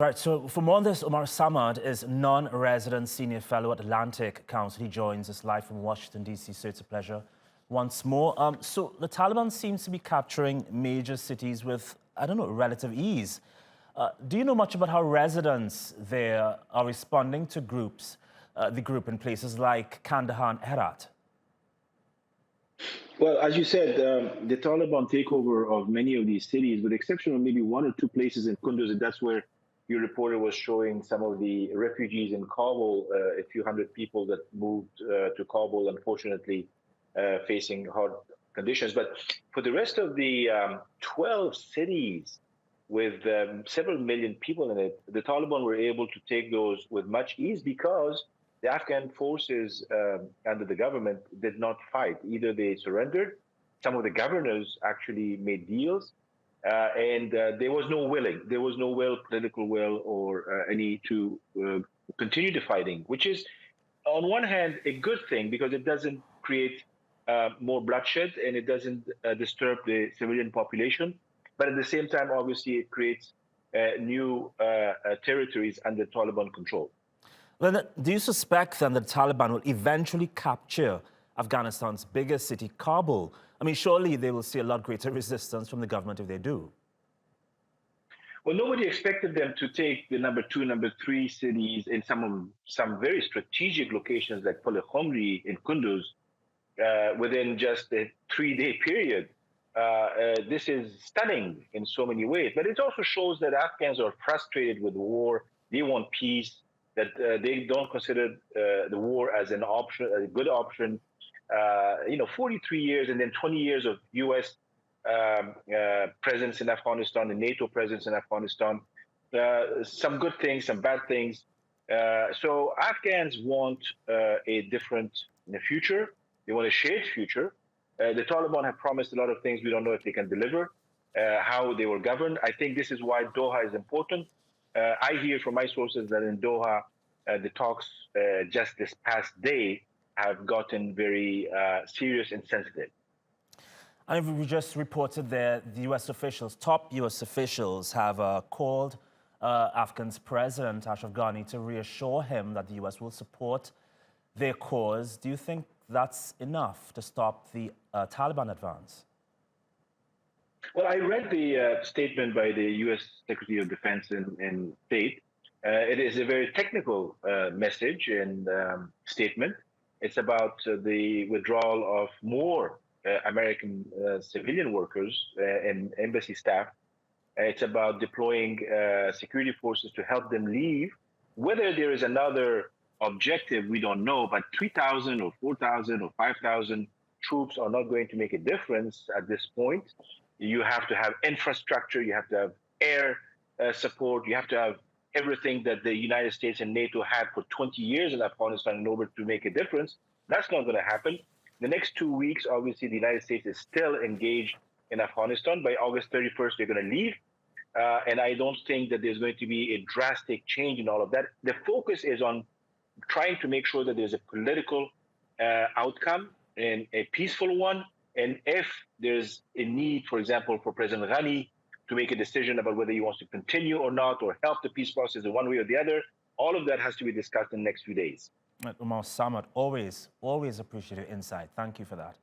Right, so for more on this, Omar Samad is non-resident senior fellow at Atlantic Council. He joins us live from Washington, D.C., so it's a pleasure once more. So the Taliban seems to be capturing major cities with, I don't know, relative ease. Do you know much about how residents there are responding to the group in places like Kandahar and Herat? Well, as you said, the Taliban takeover of many of these cities, with the exception of maybe one or two places in Kunduz, and that's where your reporter was showing some of the refugees in Kabul, a few hundred people that moved to Kabul, unfortunately, facing hard conditions. But for the rest of the 12 cities with several million people in it, the Taliban were able to take those with much ease because the Afghan forces under the government did not fight. Either they surrendered, some of the governors actually made deals, and there was no political will, or any to continue the fighting, which is, on one hand, a good thing because it doesn't create more bloodshed and it doesn't disturb the civilian population. But at the same time, obviously, it creates new territories under Taliban control. Well, do you suspect then that the Taliban will eventually capture Afghanistan's biggest city, Kabul? I mean, surely they will see a lot greater resistance from the government if they do. Well, nobody expected them to take the number 2, number 3 cities in some very strategic locations like Qala-i-naw in Kunduz within just a 3-day period. This is stunning in so many ways, but it also shows that Afghans are frustrated with the war. They want peace, that they don't consider the war as an option, a good option. 43 years and then 20 years of U.S. Presence in Afghanistan and NATO presence in Afghanistan. Some good things, some bad things. So Afghans want a different future. They want a shared future. The Taliban have promised a lot of things. We don't know if they can deliver, how they will govern. I think this is why Doha is important. I hear from my sources that in Doha, the talks just this past day have gotten very serious and sensitive. And we just reported that the U.S. officials, top U.S. officials, have called Afghan's President Ashraf Ghani to reassure him that the U.S. will support their cause. Do you think that's enough to stop the Taliban advance? Well, I read the statement by the U.S. Secretary of Defense and State. It is a very technical message and statement. It's about the withdrawal of more American civilian workers and embassy staff. It's about deploying security forces to help them leave. Whether there is another objective, we don't know, but 3,000 or 4,000 or 5,000 troops are not going to make a difference at this point. You have to have infrastructure, you have to have air support, you have to have everything that the United States and NATO had for 20 years in Afghanistan in order to make a difference. That's not going to happen. The next 2 weeks, obviously, the United States is still engaged in Afghanistan. By August 31st, they're going to leave. And I don't think that there's going to be a drastic change in all of that. The focus is on trying to make sure that there's a political outcome and a peaceful one. And if there's a need, for example, for President Ghani to make a decision about whether he wants to continue or not, or help the peace process in one way or the other, all of that has to be discussed in the next few days. Omar Samad, always appreciate your insight. Thank you for that.